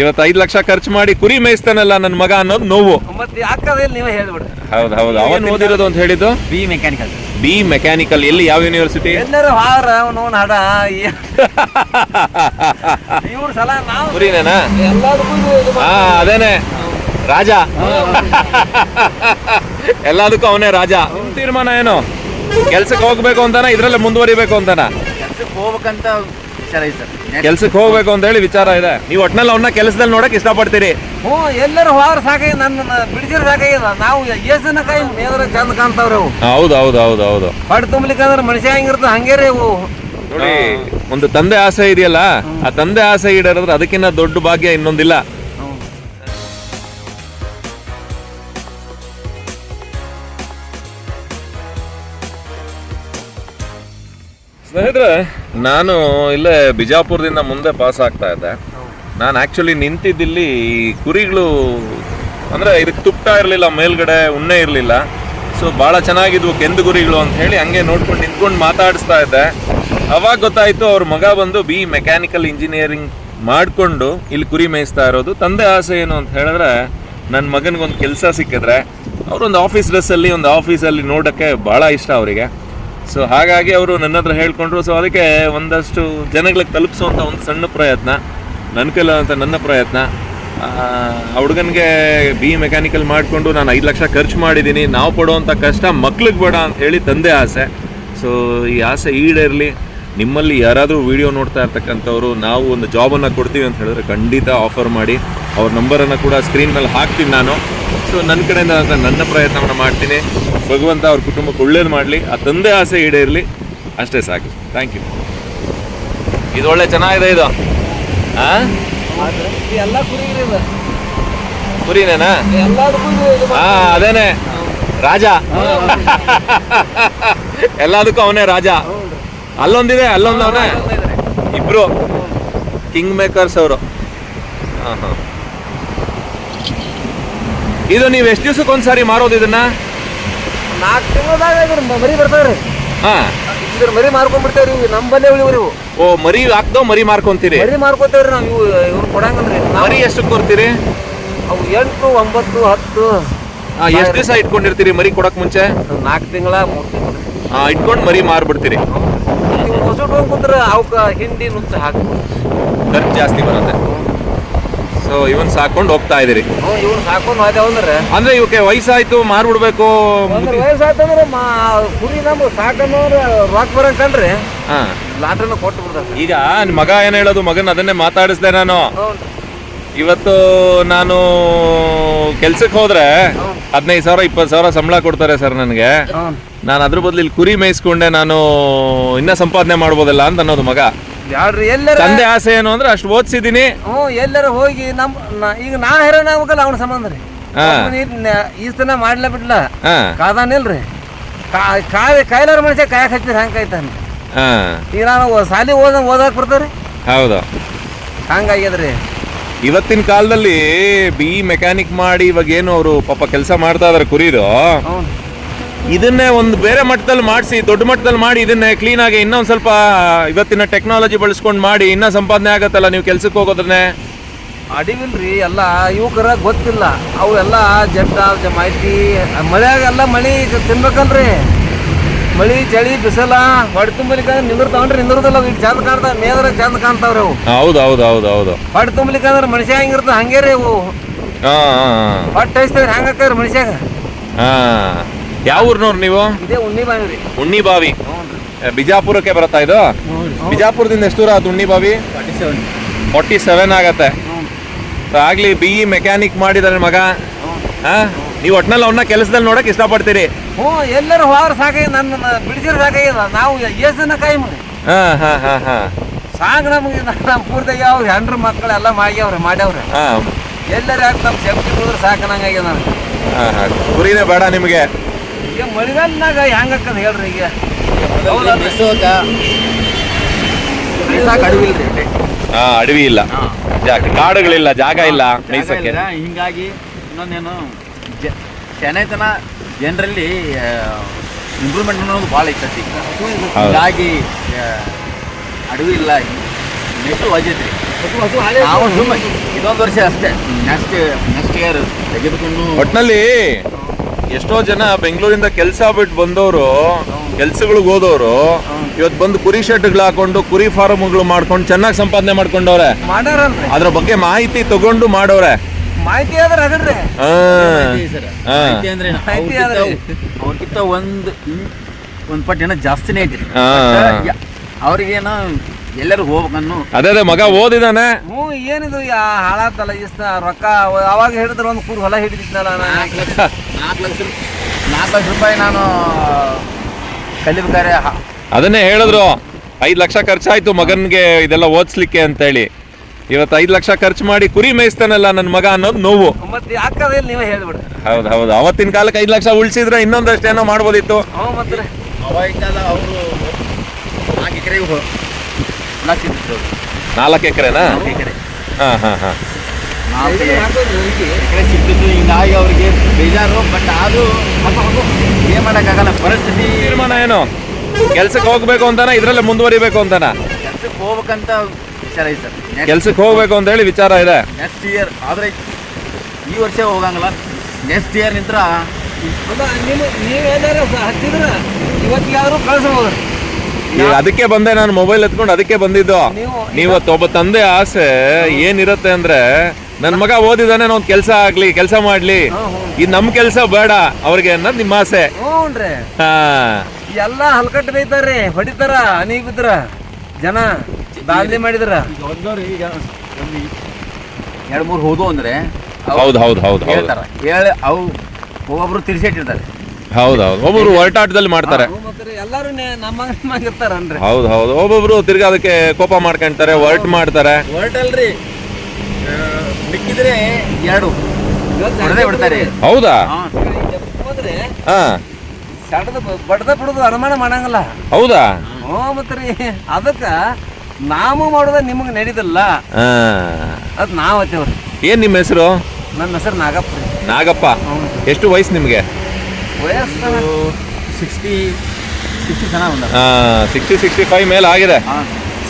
ಇವತ್ತು 5 ಲಕ್ಷ ಖರ್ಚು ಮಾಡಿ ಕುರಿ ಮೇಯಿಸ್ತಾನಲ್ಲ ನನ್ನ ಮಗ ಅನ್ನೋದು ನೋವು. ಮತ್ತೆ ಯಾಕಂದ್ರೆ ನೀವೇ ಹೇಳ್ಬಿಡ್ರಿ. ಹೌದು ಅವನು ಓದಿರೋದು ಅಂತ ಹೇಳಿದ್ದು ಬಿ ಮೆಕ್ಯಾನಿಕಲ್. ಎಲ್ಲಿ, ಯಾವ ಯೂನಿವರ್ಸಿಟಿ? ಎಲ್ಲರೂ ಹಾರ ನೋನ್ ಹಡ ಇವ್ರ ಸಲ ನಾವು ಕುರಿನೇನಾ? ಎಲ್ಲದಕ್ಕೂ ಹಾ ಅದೇನೆ ರಾಜ. ಎಲ್ಲದಕ್ಕೂ ಅವನೇ ರಾಜ. ತೀರ್ಮಾನ ಏನು? ಕೆಲ್ಸಕ್ಕೆ ಹೋಗ್ಬೇಕು ಅಂತಾನ, ಇದ್ರಲ್ಲೇ ಮುಂದುವರಿಬೇಕು ಅಂತಾನ? ಕೆಲ್ಸಕ್ಕೆ ಹೋಗ್ಬೇಕಂತ ವಿಚಾರ ಐತೆ ಸರ್. ಕೆಲ್ಸಕ್ಕೆ ಹೋಗ್ಬೇಕು ಅಂತ ಹೇಳಿ ವಿಚಾರ ಇದೆ. ನೀವು ಒಟ್ನಲ್ಲಿ ಅವನ್ನ ಕೆಲಸದಲ್ಲಿ ನೋಡಕ್ ಇಷ್ಟಪಡ್ತೀರಿ? ಹ್ಞೂ, ಎಲ್ಲರೂ ಹೋದ್ರ ಸಾಕಾಗಿ ನನ್ನ ಬಿಡಿಸಿರ ಸಾಕಾಗಿದ. ನಾವು ಏಸನ ಕೈ ಮೇದ್ರ ಚಂದ ಕಾಣ್ತಾವ್ರಿ ಅವು. ಹೌದು ಪಡ್ ತುಂಬ್ಲಿಕ್ಕಂದ್ರೆ ಮನುಷ್ಯ ಹೆಂಗಿರ್ತದೆ ಹಂಗೆ ರೀ ಅವು. ನೋಡಿ, ಒಂದು ತಂದೆ ಆಸೆ ಇದೆಯಲ್ಲ, ಆ ತಂದೆ ಆಸೆ ಈಡೇರಿದ್ರೆ ಅದಕ್ಕಿಂತ ದೊಡ್ಡ ಭಾಗ್ಯ ಇನ್ನೊಂದಿಲ್ಲ. ಸ್ನೇಹಿತರೆ, ನಾನು ಇಲ್ಲೇ ಬಿಜಾಪುರದಿಂದ ಮುಂದೆ ಪಾಸ್ ಆಗ್ತಾ ಇದ್ದೆ. ನಾನು ಆ್ಯಕ್ಚುಲಿ ನಿಂತಿದ್ದಿಲ್ಲಿ ಕುರಿಗಳು ಅಂದರೆ ಇದಕ್ಕೆ ತುಪ್ಪ ಇರಲಿಲ್ಲ, ಮೇಲ್ಗಡೆ ಉಣ್ಣೆ ಇರಲಿಲ್ಲ. ಸೊ ಭಾಳ ಚೆನ್ನಾಗಿದ್ವು ಕೆಂದು ಕುರಿಗಳು ಅಂತ ಹೇಳಿ ಹಂಗೆ ನೋಡ್ಕೊಂಡು ನಿಂತ್ಕೊಂಡು ಮಾತಾಡಿಸ್ತಾ ಇದ್ದೆ. ಅವಾಗ ಗೊತ್ತಾಯಿತು ಅವ್ರ ಮಗ ಬಂದು ಬಿ ಮೆಕ್ಯಾನಿಕಲ್ ಇಂಜಿನಿಯರಿಂಗ್ ಮಾಡಿಕೊಂಡು ಇಲ್ಲಿ ಕುರಿ ಮೇಯಿಸ್ತಾ ಇರೋದು. ತಂದೆ ಆಸೆ ಏನು ಅಂತ ಹೇಳಿದ್ರೆ, ನನ್ನ ಮಗನಿಗೊಂದು ಕೆಲಸ ಸಿಕ್ಕಿದ್ರೆ ಅವರೊಂದು ಆಫೀಸ್ ಡ್ರೆಸ್ಸಲ್ಲಿ ಒಂದು ಆಫೀಸಲ್ಲಿ ನೋಡೋಕ್ಕೆ ಭಾಳ ಇಷ್ಟ ಅವರಿಗೆ. ಸೊ ಹಾಗಾಗಿ ಅವರು ನನ್ನ ಹತ್ರ ಹೇಳ್ಕೊಂಡ್ರು. ಸೊ ಅದಕ್ಕೆ ಒಂದಷ್ಟು ಜನಗಳಿಗೆ ತಲುಪಿಸುವಂಥ ಒಂದು ಸಣ್ಣ ಪ್ರಯತ್ನ, ನನ್ನ ಕೈಲಾದಂಥ ನನ್ನ ಪ್ರಯತ್ನ. ಆ ಹುಡುಗನಿಗೆ ಬಿ ಮೆಕ್ಯಾನಿಕಲ್ ಮಾಡಿಕೊಂಡು ನಾನು 5 ಲಕ್ಷ ಖರ್ಚು ಮಾಡಿದ್ದೀನಿ. ನಾವು ಪಡುವಂಥ ಕಷ್ಟ ಮಕ್ಳಿಗೆ ಬೇಡ ಅಂತ ಹೇಳಿ ತಂದೆ ಆಸೆ. ಸೊ ಈ ಆಸೆ ಈಡೇರಲಿ. ನಿಮ್ಮಲ್ಲಿ ಯಾರಾದರೂ ವಿಡಿಯೋ ನೋಡ್ತಾ ಇರ್ತಕ್ಕಂಥವ್ರು ನಾವು ಒಂದು ಜಾಬನ್ನು ಕೊಡ್ತೀವಿ ಅಂತ ಹೇಳಿದ್ರೆ ಖಂಡಿತ ಆಫರ್ ಮಾಡಿ. ಅವ್ರ ನಂಬರನ್ನು ಕೂಡ ಸ್ಕ್ರೀನ್ ಮೇಲೆ ಹಾಕ್ತೀನಿ ನಾನು. ಸೊ ನನ್ನ ಕಡೆಯಿಂದ ನನ್ನ ಪ್ರಯತ್ನವನ್ನು ಮಾಡ್ತೀನಿ. ಭಗವಂತ ಅವ್ರ ಕುಟುಂಬಕ್ಕೆ ಒಳ್ಳೇದು ಮಾಡಲಿ, ಆ ತಂದೆ ಆಸೆ ಈಡೇರಲಿ, ಅಷ್ಟೇ ಸಾಕು. Thank you. ಇದು ಒಳ್ಳೆ ಚೆನ್ನಾಗಿದೆ. ಇದು ಎಲ್ಲ ಕುರಿನೇನಾ? ಅದೇನೆ ರಾಜ. ಎಲ್ಲದಕ್ಕೂ ಅವನೇ ರಾಜ. ಅಲ್ಲೊಂದಿದೆ, ಅಲ್ಲೊಂದು ಅವನೇ. ಇಬ್ರು ಕಿಂಗ್ ಮೇಕರ್ಸ್ ಅವರು. ಇದು ನೀವು ಎಷ್ಟು ದಿವ್ಸಕ್ಕೆ ಒಂದ್ಸಾರಿ ಮಾರೋದು ಇದನ್ನ? 4 ತಿಂಗಳದಾಗ ಮರಿ ಬರ್ತಾವ್ರಿ. ಇದ್ರ ಮರಿ ಮಾರ್ಕೊಂಡ್ಬಿಡ್ತೇವ್ರಿ. ನಮ್ಮಲ್ಲೇ ಉಳಿವ್ರಿ. ಓ, ಮರಿ ಹಾಕ್ದೋ ಮರಿ ಮಾರ್ಕೊಂತೀರಿ? ಮರಿ ಮಾರ್ಕೋತೇವ್ರಿ ನಾವು. ಇವ್ರು ಕೊಡಂಗಲ್ರಿ. ಮರಿ ಎಷ್ಟಕ್ಕೆ ಕೊಡ್ತೀರಿ? ಅವು 8, 9, 10. ಎಷ್ಟು ದಿವಸ ಇಟ್ಕೊಂಡಿರ್ತೀರಿ ಮರಿ ಕೊಡಕ್ ಮುಂಚೆ? 4 ತಿಂಗಳ 3 ತಿಂಗಳು ಇಟ್ಕೊಂಡು ಮರಿ ಮಾರ್ಬಿಡ್ತೀರಿ. ಹೊಸಟು ಹೋಗ್ಬಿಟ್ರೆ ಅವಕ್ಕೆ ಹಿಂಡಿ ನುಚ್ಚ ಹಾಕಿ ಖರ್ಚು ಜಾಸ್ತಿ ಬರುತ್ತೆ. ಸೊ ಇವನ್ ಸಾಕೊಂಡು ಹೋಗ್ತಾ ಇದೀರಿ? ಇವ್ನು ಸಾಕೊಂಡು ಹೋದೇವಂದ್ರೆ ಅಂದ್ರೆ ಇವಕ್ಕೆ ವಯಸ್ಸಾಯ್ತು, ಮಾರ್ಬಿಡ್ಬೇಕು. ವಯಸ್ಸಾಯ್ತಂದ್ರೆ ಕುರಿ ನಮ್ಗೆ ಸಾಕನ್ನೋರು ರೊಕ್ಕ ಬರಂಕಲ್ರಿ. ಲಾಟ್ರನ್ನ ಕೊಟ್ಟು ಬಿಡ್ತಾರೆ. ಈಗ ನಿನ್ ಮಗ ಏನ್ ಹೇಳೋದು? ಮಗನ್ ಅದನ್ನೇ ಮಾತಾಡಿಸ್ದೆ ನಾನು. ಇವತ್ತು ನಾನು ಕೆಲ್ಸಕ್ಕೆ ಹೋದ್ರೆ 15,000 20,000 ಸಂಬಳ ಕೊಡ್ತಾರೆ ಸರ್ ನನಗೆ. ನಾನು ಅದ್ರ ಬದಲು ಇಲ್ಲಿ ಕುರಿ ಮೇಯಿಸ್ಕೊಂಡೆ ನಾನು ಇನ್ನ ಸಂಪಾದನೆ ಮಾಡ್ಬೋದಲ್ಲ ಅಂತ ಅನ್ನೋದು ಮಗ. ಎಲ್ಲರ ತಂದೆ ಆಸೆ ಏನು ಅಂದ್ರೆ ಅಷ್ಟು ಓದಿಸಿದೀನಿ. ಎಲ್ಲರೂ ಹೋಗಿ ಈಗ ನಾ ಹೆರಣ ಹೋಗಲ್ಲ ಅವನ ಸಂಬಂಧ ರೀ. ಈ ತನ ಮಾಡ್ಲಾ ಬಿಡ್ಲ ಕಾದಾನಿಲ್ರಿ. ಕಾಯ್ಲಾರ ಮನುಷ್ಯ ಕಾಯಕ್ ಹಚ್ಚಿದ್ರೆ ಹಂಗ ಕಾಯ್ತಾನೆ. ಈಗ ನಾನು ಸಾಲಿ ಓದಾಕ್ ಬರ್ತಾವ್ರಿ. ಹೌದು, ಹಂಗಾಗ್ಯದ್ರಿ. ಇವತ್ತಿನ ಕಾಲದಲ್ಲಿ ಬಿ ಮೆಕ್ಯಾನಿಕ್ ಮಾಡಿ ಇವಾಗ ಏನು ಅವರು ಪಾಪ ಕೆಲಸ ಮಾಡ್ತಾ ಇದಾರೆ ಕುರಿದು. ಇದನ್ನೇ ಒಂದು ಬೇರೆ ಮಟ್ಟದಲ್ಲಿ ಮಾಡಿಸಿ, ದೊಡ್ಡ ಮಟ್ಟದಲ್ಲಿ ಮಾಡಿ ಇದನ್ನೇ ಕ್ಲೀನ್ ಆಗಿ ಇನ್ನೊಂದು ಸ್ವಲ್ಪ ಇವತ್ತಿನ ಟೆಕ್ನಾಲಜಿ ಬಳಸ್ಕೊಂಡು ಮಾಡಿ ಇನ್ನೂ ಸಂಪಾದನೆ ಆಗತ್ತಲ್ಲ ನೀವು ಕೆಲ್ಸಕ್ಕೆ ಹೋಗೋದನ್ನೇ. ಅಡಿವಿಲ್ರಿ ಎಲ್ಲ ಯುವಕರ ಗೊತ್ತಿಲ್ಲ. ಅವು ಎಲ್ಲ ಜಡ್ಡ ಮಾಹಿತಿ ಮಳೆಯಾಗೆಲ್ಲ ಮಳೆ ತಿನ್ಬೇಕಲ್ರಿ. ಮಳಿ ಚಳಿ ಬಿಸಲ ಹೊಡೆ ತುಂಬಲಿಕ್ಕಂದ್ರೆ ನಿಂದಿರ್ತಾವನ್ರಿ. ನಿಂದಿರೋದಿಲ್ಲ. ಈಗ ಚಂದ ಕಾಣ್ತಾವ, ಮೇದ್ರ ಚಂದ ಕಾಣ್ತಾವ್ರಿ ಅವು. ಹೌದು ಹೊಡೆ ತುಂಬಲಿಕ್ಕಂದ್ರೆ ಮನುಷ್ಯ ಹೆಂಗಿರ್ತದೆ ಹಂಗೆ ರೀ ಅವು. ಹೊಟ್ಟೆ ಹಚ್ತೇವ್ರಿ ಹಂಗಾಕವ್ರಿ ಮನುಷ್ಯಾಗ. ಯಾವ ಊರ್ನವ್ರು ನೀವು? ಇದೇ ಉಣ್ಣಿಬಾವಿ ರೀ. ಉಣ್ಣಿಬಾವಿ ಬಿಜಾಪುರಕ್ಕೆ ಬರುತ್ತಾ ಇದು? ಬಿಜಾಪುರದಿಂದ ಎಷ್ಟು ದೂರ ಅದು ಉಣ್ಣಿಬಾವಿ? 47 ಆಗತ್ತೆ. ಆಗ್ಲಿ ಬಿ ಮೆಕ್ಯಾನಿಕ್ ಮಾಡಿದಾರೆ ಮಗ. ನೀವು ಒಟ್ನಲ್ಲಿ ಅವನ್ನ ಕೆಲಸದಲ್ಲಿ ನೋಡಕ್ ಇಷ್ಟಪಡ್ತೀರಿ? ಹ್ಞೂ, ಎಲ್ಲರೂ ಹೋದ್ರ ಸಾಕಾಗಿ ನನ್ನ ಬಿಡಿಸಿರ ಸಾಕಾಗಿದ. ನಾವು ಏಸನ ಕೈ ಸಾಂಗ್ ನಮಗೆ ನಮ್ಮ ಪೂರ್ತಿಯಾಗ ಅವ್ರು ಹೆಂಡ್ರ ಮಕ್ಕಳೆಲ್ಲ ಮಾಡ್ಯಾವ್ರಿ. ಎಲ್ಲರೂ ಯಾಕೆ ನಮ್ಮ ಸೇಫ್ಟಿ ಹೋದ್ರೆ ಸಾಕನಂಗಾಗ್ಯದ ನನಗೆ. ಕುರಿನೇ ಬೇಡ ನಿಮಗೆ? ಈಗ ಮಳೆಗಾಲನಾಗ ಹೆಂಗಕ್ಕದ ಹೇಳ್ರಿ. ಈಗ ಅಡವಿ ಇಲ್ಲ, ಕಾಡುಗಳಿಲ್ಲ, ಜಾಗ ಇಲ್ಲ ಮೇಯ್ಸಕ್ಕೆ. ಹಿಂಗಾಗಿ ಇನ್ನೊಂದೇನು ಚೆನ್ನೈತನ ಜನರಲ್ಲಿ ಇಂಪ್ರೂವ್ಮೆಂಟ್ ಅನ್ನೋದು ಭಾಳ ಐತತಿ. ಹೀಗಾಗಿ ಅಡವಿ ಇಲ್ಲ, ನೆಕ್ಸ್ಟ್ ವಜೈತ್ರಿ ನಾವು ಸುಮ್ಮನೆ ಇದೊಂದು ವರ್ಷ ಅಷ್ಟೇ. ನೆಕ್ಸ್ಟ್ ಇಯರ್ ತೆಗೆದುಕೊಂಡು ಒಟ್ನಲ್ಲಿ ಎಷ್ಟೋ ಜನ ಬೆಂಗಳೂರಿಂದ ಕೆಲಸ ಬಿಟ್ಟು ಬಂದವರು, ಕೆಲ್ಸಗಳಿಗೆ ಹೋದವರು ಇವತ್ತು ಬಂದು ಕುರಿ ಶೆಡ್ಗಳು ಹಾಕೊಂಡು ಕುರಿ ಫಾರ್ಮ್ಗಳು ಮಾಡ್ಕೊಂಡು ಚೆನ್ನಾಗಿ ಸಂಪಾದನೆ ಮಾಡ್ಕೊಂಡವ್ರೆ. ಮಾಡ್ಯಾರಲ್ರಿ, ಅದ್ರ ಬಗ್ಗೆ ಮಾಹಿತಿ ತಗೊಂಡು ಮಾಡೋರೆ. ಮಾಹಿತಿ ಆದ್ರೆ ಅದಲ್ರಿ. ಸರ್ ಹಾ. ಮಾಹಿತಿ ಅಂದ್ರೆ ಮಾಹಿತಿ ಆದ್ರೆ ಅವ್ರಿಗಿಂತ ಒಂದು ಪಟ್ಟಿನ ಜಾಸ್ತಿನೇ ಐತಿ. ಹಾ. ಅವ್ರಿಗೇನೋ ಎಲ್ಲರೂ ಹೋಗ್ಬೇಕನ್ನು ಅದೇ ಮಗ ಓದಿದಾನೆ. ಏನಿದು ಹಾಳಾತಲ್ಲ ಇಷ್ಟ ರೊಕ್ಕ. ಅವಾಗ ಹಿಡಿದ್ರೆ ಒಂದು ಕೂರು ಹೊಲ ಹಿಡಿದಿದ್ನಲ್ಲ ನಾನು. 4 ಲಕ್ಷ ರೂಪಾಯಿ ನಾನು ಕಲಿಬೇಕಾರೆ ಅದನ್ನೇ ಹೇಳಿದ್ರು, 5 ಲಕ್ಷ ಖರ್ಚಾಯ್ತು ಮಗನ್ಗೆ ಇದೆಲ್ಲ ಓದಿಸ್ಲಿಕ್ಕೆ ಅಂತೇಳಿ. ಇವತ್ತು 5 ಲಕ್ಷ ಖರ್ಚು ಮಾಡಿ ಕುರಿ ಮೇಯಿಸ್ತಾನಲ್ಲ ನನ್ನ ಮಗ ಅನ್ನೋದು ನೋವು. ಮತ್ತೆ ಯಾಕಂದ್ರೆ ನೀವೇ ಹೇಳ್ಬಿಡ್ರಿ. ಹೌದು ಅವತ್ತಿನ ಕಾಲಕ್ಕೆ 5 ಲಕ್ಷ ಉಳಿಸಿದ್ರೆ ಇನ್ನೊಂದಷ್ಟೇನೋ ಮಾಡ್ಬೋದಿತ್ತು. ಮತ್ತೆ ಅವಾಗಿನ ಕಾಲ ಅವರು 4 ಎಕರೆಗೆ ಹೊಲ ಸಿಗ್ತಿತ್ತು. 4 ಎಕರೆನಾ? 4 ಎಕರೆ ಹಾ 4 ಎಕರೆ ಸಿಗ್ತಿತ್ತು. ಹಿಂಗಾಗಿ ಅವ್ರಿಗೆ ಬೇಜಾರು. ಬಟ್ ಅದು ಏನ್ ಮಾಡೋಕ್ಕಾಗಲ್ಲ, ಪರಿಸ್ಥಿತಿ. ತೀರ್ಮಾನ ಏನು? ಕೆಲ್ಸಕ್ಕೆ ಹೋಗ್ಬೇಕು ಅಂತಾನ, ಇದ್ರಲ್ಲೇ ಮುಂದುವರಿಬೇಕು ಅಂತಾನ? ಕೆಲ್ಸಕ್ಕೆ ಹೋಗ್ಬೇಕಂತ ವಿಚಾರ ಐತೆ ಸರ್. ಕೆಲ್ಸಕ್ಕೆ ಹೋಗ್ಬೇಕು ಅಂತ ಹೇಳಿ ವಿಚಾರ ಇದೆ. ನೆಕ್ಸ್ಟ್ ಇಯರ್ ಆದ್ರೆ ಈ ವರ್ಷ ಹೋಗಂಗಿಲ್ಲ. ನೆಕ್ಸ್ಟ್ ಇಯರ್ ನಿಂತ್ರ ನೀವೇನಾರ ಹಚ್ಚಿದ್ರ ಇವತ್ತಿಗೆ ಯಾರು ಕಳ್ಸಬಹುದು. ಈಗ ಅದಕ್ಕೆ ಬಂದೆ ನಾನು, ಮೊಬೈಲ್ ಎತ್ಕೊಂಡು ಅದಕ್ಕೆ ಬಂದಿದ್ದು. ನೀವತ್ತು ಒಬ್ಬ ತಂದೆ ಆಸೆ ಏನಿರುತ್ತೆ ಅಂದ್ರೆ, ನನ್ನ ಮಗ ಓದಿದಾನೆ, ನಾವ್ ಕೆಲಸ ಆಗ್ಲಿ, ಕೆಲಸ ಮಾಡ್ಲಿ, ಇದು ನಮ್ ಕೆಲಸ ಬೇಡ ಅವ್ರಿಗೆ ಅನ್ನೋದು ನಿಮ್ಮ ಆಸೆ. ಹ್ಞೂನ್ರಿ. ಹಾ. ಎಲ್ಲ ಹಲ್ಕಟ್ಟು ಬೈತಾರ್ರಿ, ಹೊಡಿತಾರ, ಹನಿ ಬಿದ್ರ ಜನ ದಾಂಧಲೆ ಮಾಡಿದ್ರ. ಈಗ 2-3 ಹೋದು ಅಂದ್ರೆ ಹೌದು ಹೇಳ್ತಾರ. ಹೇಳಿ ಅವು ಒಬ್ಬೊಬ್ರು ತಿರ್ಸಿಟ್ಟಿರ್ತಾರೆ. ಹೌದು ಒಬ್ಬೊಬ್ರು ಹೊರಟಾಟದಲ್ಲಿ ಮಾಡ್ತಾರೆ. ಎಲ್ಲಾರು ನಮ್ಮ ಇರ್ತಾರನ್ರಿ. ಹೌದು ಒಬ್ಬೊಬ್ರು ತಿರ್ಗಾ ಅದಕ್ಕೆ ಕೋಪ ಮಾಡ್ಕೊಂತಾರೆ, ಹೊರಟ್ ಮಾಡ್ತಾರೆ. ಹೊರಟಲ್ರಿ ಮಿಕ್ಕಿದ್ರೆ 2 ಹೊಡೆದೇ ಬಿಡ್ತಾರೆ. ಹೌದಾ? ಹೋದ್ರೆ ಹಾ. ಸಡದ ಬಡ್ದ ಬಿಡುದು ಅನುಮಾನ ಮಾಡಂಗಿಲ್ಲ. ಹೌದಾ? ಮತ್ರಿ ಅದಕ್ಕ ನಾವು ಮಾಡೋದ ನಿಮಗೆ ನಡೀದಿಲ್ಲ, ಅದ್ ನಾವ್ ಹತ್ತೇವ್ರಿ. ಏನ್ ನಿಮ್ಮ ಹೆಸರು? ನನ್ನ ಹೆಸರು ನಾಗಪ್ಪ ರೀ. ನಾಗಪ್ಪ. ಎಷ್ಟು ವಯಸ್ಸು ನಿಮ್ಗೆ? ವಯಸ್ಸು 60 ಚೆನ್ನಾಗಿ ಬಂದ. 65 ಮೇಲೆ ಆಗಿದೆ.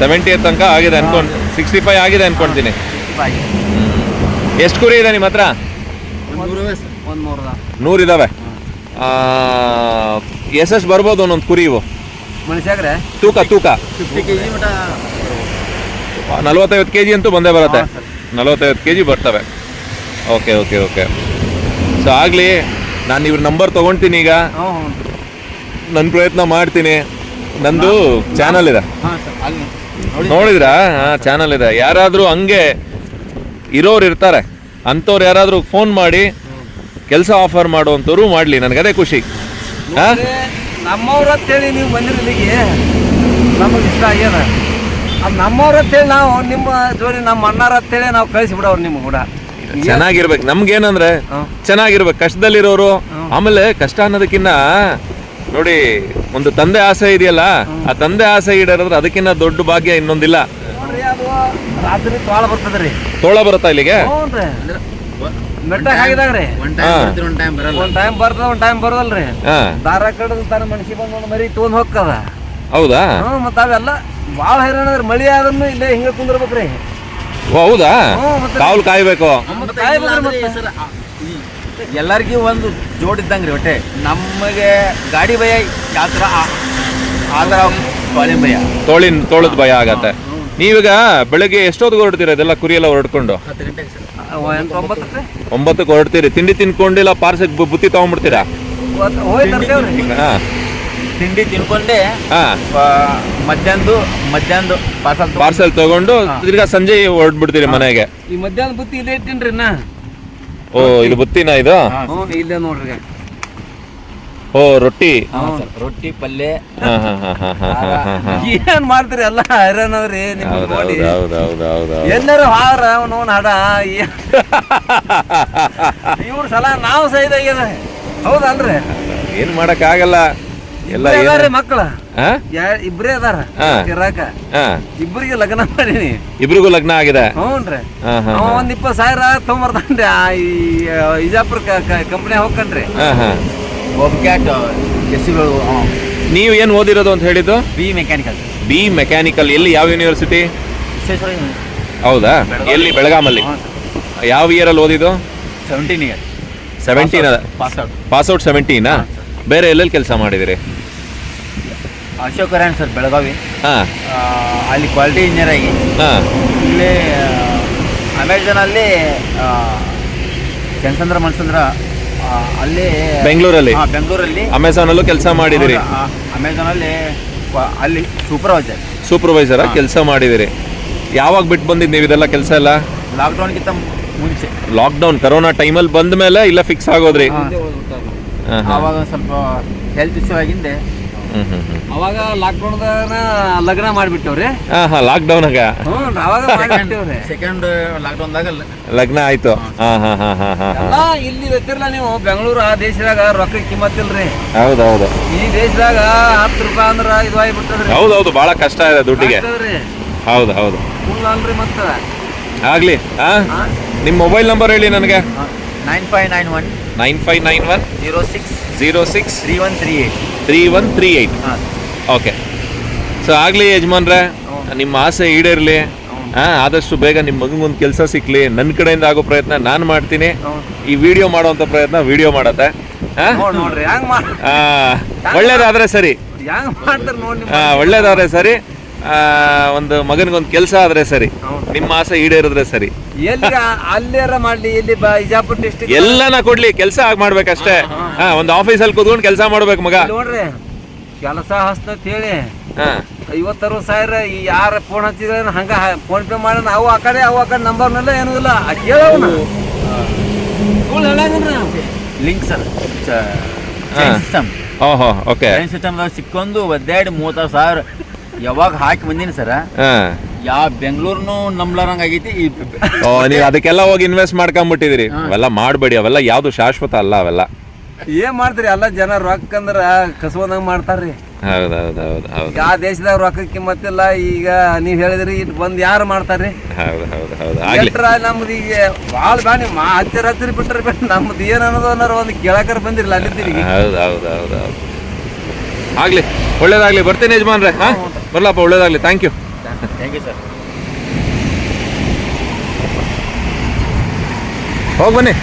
70 ತನಕ ಆಗಿದೆ ಅನ್ಕೊಂಡು, 65 ಆಗಿದೆ ಅನ್ಕೊಂತೀನಿ. ಎಷ್ಟು ಕುರಿ ಇದೆ ನಿಮ್ಮ ಹತ್ರ? 100 ಇದಾವೆ. ಎಷ್ಟೆಷ್ಟು ಬರ್ಬೋದು ಒಂದೊಂದು ಕುರಿ ಇವು? ಮನುಷ್ಯಾಗ್ರೆ ತೂಕ 50 kg ಮಟ 40-50 kg ಅಂತೂ ಬಂದೇ ಬರುತ್ತೆ. 40-50 kg ಬರ್ತವೆ. ಓಕೆ ಸೊ ಆಗಲಿ, ನಾನು ಇವ್ರ ನಂಬರ್ ತೊಗೊಳ್ತೀನಿ. ಈಗ ನನ್ನ ಪ್ರಯತ್ನ ಮಾಡ್ತೀನಿ. ನಂದು ಚಾನಲ್ ಇದೆ, ನೋಡಿದ್ರಾ? ಚಾನಲ್ ಇದೆ. ಯಾರಾದರೂ ಹಂಗೆ ಇರೋರು ಇರ್ತಾರೆ, ಅಂಥವ್ರು ಯಾರಾದರೂ ಫೋನ್ ಮಾಡಿ ಕೆಲಸ ಆಫರ್ ಮಾಡುವಂಥವ್ರು ಮಾಡಲಿ, ನನಗದೇ ಖುಷಿ. ನಮ್ಮವ್ರ ಅಂತೇಳಿ ನೀವು ಬಂದಿರಿ ಇಲ್ಲಿಗೆ, ನಮಗೆ ಇಷ್ಟ ಆಗ್ಯದ. ಅದು ನಮ್ಮವ್ರ ಅಂತೇಳಿ ನಾವು ನಿಮ್ಮ ಜೋಡಿ ನಮ್ಮ ಅಣ್ಣಾರ ಅಂತೇಳಿ ನಾವು ಕಳಿಸಿಬಿಡವ್ರು ನಿಮ್ಗೆ ಕೂಡ. ಚೆನ್ನಾಗಿರ್ಬೇಕು. ನಮ್ಗೇನಂದ್ರೆ ಚೆನ್ನಾಗಿರ್ಬೇಕು, ಕಷ್ಟದಲ್ಲಿರೋರು. ಆಮೇಲೆ ಕಷ್ಟ ಅನ್ನೋದಕ್ಕಿನ್ನ ನೋಡಿ, ಒಂದು ತಂದೆ ಆಸೆ ಇದೆಯಲ್ಲ, ಆ ತಂದೆ ಆಸೆ ಈಡೇರಿದ್ರೆ ಅದಕ್ಕಿಂತ ದೊಡ್ಡ ಭಾಗ್ಯ ಇನ್ನೊಂದಿಲ್ಲ. ನೋಡ್ರಿ, ಅದು ರಾತ್ರಿ ತೋಳ ಬರ್ತದ್ರಿ. ತೋಳ ಬರುತ್ತಾ ಇಲ್ಲಿಗೆ? ಮೆಟ್ಟಾಗ ಹಾಕಿದಾಗ್ರಿ ಒಂದ್ ಟೈಮ್ ಬರಲ್ಲ. ಒಂದ್ ಟೈಮ್ ಬರ್ತದ, ಒಂದ್ ಟೈಮ್ ಬರೋದಲ್ರಿ. ದಾರ ಕಡದ ತರ ಮನುಷ್ಯ ಬಂದ್ ಒಂದು ಮರಿ ತೊಗೊಂಡ್ ಹೋಗ್ತದ. ಹೌದಾ? ಮತ್ತ ಅವೆಲ್ಲ ಭಾಳ ಹೈರಾಣ ಅದ್ರಿ. ಮಳಿ ಆದ್ರೂ ಇಲ್ಲೇ ಹಿಂಗ ಕುಂದಿರ್ಬೇಕ್ರಿ. ಹೌದಾ? ಕಾವಲು ಕಾಯ್ಬೇಕು. ಎಲ್ಲರಿಗೂ ಒಂದು ಜೋಡ್ ಇದ್ದಂಗ್ರಿ. ಹೊಟ್ಟೆ ನಮಗೆ ಗಾಡಿ ಭಯ ಯಾವ ಥರ ಆದ್ರ ಬಾಳಿನ ಭಯ, ತೋಳದ ಭಯ ಆಗತ್ತೆ. ನೀವೀಗ ಬೆಳಗ್ಗೆ ಎಷ್ಟೊತ್ತಿಗೆ ಹೊರಡ್ತೀರ ಇದೆಲ್ಲ ಕುರಿ ಎಲ್ಲ ಹೊರಡ್ಕೊಂಡು? 10 ಗಂಟೆಗೆ ಸರ್. 9ಕ್ಕೆ ಹೊರಡ್ತೀರಿ. ತಿಂಡಿ ತಿನ್ಕೊಂಡಿಲ್ಲ ಪಾರ್ಸಲ್ ಬುತ್ತಿ ತಗೊಂಡ್ಬಿಡ್ತೀರಾ? ಹೋಗಿ ತರ್ತೇವ್ರಿ. ತಿಂಡಿ ತಿನ್ಕೊಂಡೆ ಮಧ್ಯಾಹ್ನ ಪಾರ್ಸಲ್ ತಗೊಂಡು ತಿರ್ಗಾ ಸಂಜೆ ಹೊರಡ್ಬಿಡ್ತೀರಿ ಮನೆಗೆ. ಈ ಮಧ್ಯಾಹ್ನ ಬುತ್ತಿ ಇಲ್ಲೇ ಇಟ್ಟಿನ್ರಿ ನಾ. ಓ, ಇದು ಬುತ್ತಿನ ಇದು? ಇಲ್ಲೇ ನೋಡ್ರಿ. ಓ, ರೊಟ್ಟಿ ಪಲ್ಯ. ಏನ್ ಮಾಡ್ತೀರಿ ಎಲ್ಲ ಹೈರಾಣವ್ರಿ ನಿಮ್ಗೆ ನೋಡಿ. ಎಲ್ಲರೂ ಹಾರ ಅವನವನ್ ಹಡ ಇವ್ರ ಸಲ ನಾವು ಸಹಿತ ಆಗ್ಯದ. ಹೌದಲ್ರಿ? ಏನ್ ಮಾಡಕ್ ಆಗಲ್ಲ. ಎಲ್ಲ ಮಕ್ಕಳ ಇಬ್ರೇ ಅದಾರ ಇರಾಕ. ಇಬ್ಬರಿಗೆ ಲಗ್ನ ಮಾಡೀನಿ. ಇಬ್ರಿಗೂ ಲಗ್ನ ಆಗಿದೆ? ಹ್ಞೂನ್ರಿ. ಒಂದ್ 20,000 ತೊಗೊಂಬರ್ತಾನ್ರಿ. ಈ ಇಜಾಪುರ ಕಂಪ್ನಿ ಹೋಗ್ಕನ್ರಿ. ನೀವು ಏನ್ ಓದಿರೋದು ಅಂತ ಹೇಳಿದ್ದು? B mechanical. B mechanical. ಎಲ್ಲಿ, ಯಾವ ಯೂನಿವರ್ಸಿಟಿ? ವಿಶ್ವೇಶ್ವರ ಹೌದಾ? ಎಲ್ಲಿ? ಬೆಳಗಾಮಲ್ಲಿ. ಯಾವ ಇಯರಲ್ಲಿ ಓದಿದ್ದು? 17 ಇಯರ್ 17 ಪಾಸ್ಔಟ್ 17? ಬೇರೆ ಎಲ್ಲೆಲ್ಲಿ ಕೆಲಸ ಮಾಡಿದಿರಿ? ಅಶೋಕ್ ಕರಾಣ್ ಸರ್, ಬೆಳಗಾವಿ. ಹಾಂ ಅಲ್ಲಿ ಕ್ವಾಲಿಟಿ ಇಂಜಿನಿಯರ್ ಆಗಿ. ಹಾಂ. ಇಲ್ಲಿ ಅಮೆಝಾನಲ್ಲಿ ಜನಸಂದ್ರ ಮನ್ಸಂದ್ರ ಅಲ್ಲಿ ಬೆಂಗಳೂರಲ್ಲಿ. ಬೆಂಗಳೂರಲ್ಲಿ ಅಮೆಝಾನಲ್ಲೂ ಕೆಲಸ ಮಾಡಿದಿರಿ? ಅಮೆಝಾನಲ್ಲಿ ಅಲ್ಲಿ ಸೂಪರ್ವೈಸರ್ ಕೆಲಸ ಮಾಡಿದಿರಿ. ಯಾವಾಗ ಬಿಟ್ಟು ಬಂದಿದ್ದು ನೀವು ಇದೆಲ್ಲ ಕೆಲಸ ಎಲ್ಲ? ಲಾಕ್ಡೌನ್ಗಿಂತ ಮುಂಚೆ. ಲಾಕ್ಡೌನ್ ಕರೋನಾ ಟೈಮಲ್ಲಿ ಬಂದ ಮೇಲೆ ಇಲ್ಲ ಫಿಕ್ಸ್ ಆಗೋದ್ರಿ? ಆವಾಗ ಸ್ವಲ್ಪ ಹೆಲ್ತ್ ಇಶ್ಯೂ ಆಗಿಂದೆ. ಅವಾಗ ಲಾಕ್ಡೌನ್ದಾಗ ಲಗ್ನ ಮಾಡಿಬಿಟ್ಟವ್ರಿ. ಹಾಂ ಲಾಕ್ಡೌನಾಗ ಅವಾಗ ಮಾಡಿಬಿಟ್ಟವ್ರಿ. ಸೆಕೆಂಡ್ ಲಾಕ್ಡೌನ್ದಾಗ ಲಗ್ನ ಆಯ್ತು. ಇಲ್ಲಿ ಗೊತ್ತಿರಲ್ಲ ನೀವು, ಬೆಂಗಳೂರು ಆ ದೇಶದಾಗ ರೊಕ್ಕ ಕಿಮ್ಮತ್ತಿಲ್ರಿ. ಹೌದೌದು. ಈ ದೇಶದಾಗ 10 ರೂಪಾಯಿ ಅಂದ್ರ ಇದು ಆಗಿಬಿಟ್ಟದ್ರಿ. ಹೌದೌದು, ಬಹಳ ಕಷ್ಟ ಇದೆ ದುಡ್ಡಿಗೆ. ಹೌದು ಹೌದು. ಫುಲ್ ಅಲ್ರಿ ಮತ್ತ. ಆಗ್ಲಿ. ನಿಮ್ಮ ಮೊಬೈಲ್ ನಂಬರ್ ಹೇಳಿ ನನಗೆ. 9591 06 3138. ಓಕೆ. ಸೊ ಆಗಲಿ ಯಜಮಾನ್ರೆ, ನಿಮ್ಮ ಆಸೆ ಈಡೇರಲಿ. ಆದಷ್ಟು ಬೇಗ ನಿಮ್ಮ ಮಗಂಗೊಂದು ಕೆಲಸ ಸಿಕ್ಲಿ. ನನ್ನ ಕಡೆಯಿಂದ ಆಗೋ ಪ್ರಯತ್ನ ನಾನು ಮಾಡ್ತೀನಿ. ಈ ವಿಡಿಯೋ ಮಾಡೋವಂಥ ಪ್ರಯತ್ನ ವಿಡಿಯೋ ಮಾಡತ್ತೆ. ನೋಡ್ರಿ ಹೆಂಗ್ ಒಳ್ಳೇದಾದ್ರೆ ಸರಿ. ಹೆಂಗ್ ಮಾಡ್ತಾರ ನೋಡಿ. ಒಳ್ಳೇದಾದ್ರೆ ಸರಿ. ಒಂದು ಮಗನಿಗೊಂದು ಕೆಲಸ ಆದ್ರೆ ಸರಿ. ನಿಮ್ಮ ಆಸೆ ಈಡೇರಿದ್ರೆ ಸರಿ. ಎಲ್ಲಿ ಅಲ್ಲೇರ ಮಾಡ್ಲಿ, ಇಲ್ಲಿ ಬಿಜಾಪುರ ಡಿಸ್ಟ್ರಿಕ್ಟ್ ಎಲ್ಲನ ಕೊಡ್ಲಿ, ಕೆಲಸ ಆಗಿ ಮಾಡ್ಬೇಕಷ್ಟೇ. ಒಂದು ಆಫೀಸಲ್ಲಿ ಕೂತ್ಕೊಂಡು ಕೆಲಸ ಮಾಡ್ಬೇಕು ಮಗ. ನೋಡ್ರಿ ಕೆಲಸ ಹಸ್ತಂತ ಹೇಳಿ 50-60 ಸಾವಿರ ಯಾರ ಫೋನ್ ಹಚ್ಚಿದ್ರೆ ಹಂಗ ಫೋನ್ ಪೇ ಮಾಡೋಣ. ಅವು ಆ ಕಡೆ ನಂಬರ್ನೆಲ್ಲ ಏನೂ ಇಲ್ಲ. ಕೇಳೋಣ ಲಿಂಕ್ ಸರ್ ಸಿಸ್ಟಮ್. ಓಹೋ ಓಕೆ. ಸಿಸ್ಟಮ್ದಾಗ ಸಿಕ್ಕೊಂದು 30 ಸಾವಿರ ಯಾವಾಗ ಹಾಕಿ ಬಂದೀನಿ ಸರ. ಯಾವ ಬೆಂಗಳೂರ್ನು ನಂಬ್ಲಾರಂಗ ಆಗೈತಿ. ನೀವು ಅದಕ್ಕೆಲ್ಲ ಹೋಗಿ ಇನ್ವೆಸ್ಟ್ ಮಾಡ್ಕೊಂಡ್ಬಿಟ್ಟಿದಿರಿ. ಅವೆಲ್ಲ ಮಾಡಬೇಡಿ, ಅವೆಲ್ಲ ಯಾವ್ದು ಶಾಶ್ವತ ಅಲ್ಲ. ಅವೆಲ್ಲ ಏನ್ ಮಾಡ್ತೀರಿ, ಎಲ್ಲ ಜನ ರೊಕ್ಕ ಅಂದ್ರ ಕಸವಂದಂಗ ಮಾಡ್ತಾರ್ರಿ. ಹೌದೌದೌದು. ಯಾವ ದೇಶದಾಗ ರೊಕ್ಕ ಕಿಮ್ಮತ್ತಿಲ್ಲ. ಈಗ ನೀವ್ ಹೇಳಿದ್ರಿ ಇಟ್ ಬಂದ್ ಯಾರು ಮಾಡ್ತಾರ್ರಿ? ನಮ್ದು ಈಗ ಭಾಳ ಬ್ಯಾನಿ ಹಚ್ಚಿರ ಬಿಟ್ರಿ ನಮ್ದು ಏನ್ ಅನ್ನೋದು ಅನ್ನೋರು ಒಂದು ಕೇಳಕರ ಬಂದಿರಲ್ಲ ಅಲ್ಲಿದ್ದೀರಿ. ಹೌದೌದೌದು. ಆಗ್ಲಿ, ಒಳ್ಳೇದಾಗ್ಲಿ. ಬರ್ತೀನಿ ಯಜಮಾನ್ರೆ. ಬರ್ಲಪ್ಪ, ಒಳ್ಳೇದಾಗ್ಲಿ. Thank you sir. ಹೋಗಿ ಬನ್ನಿ.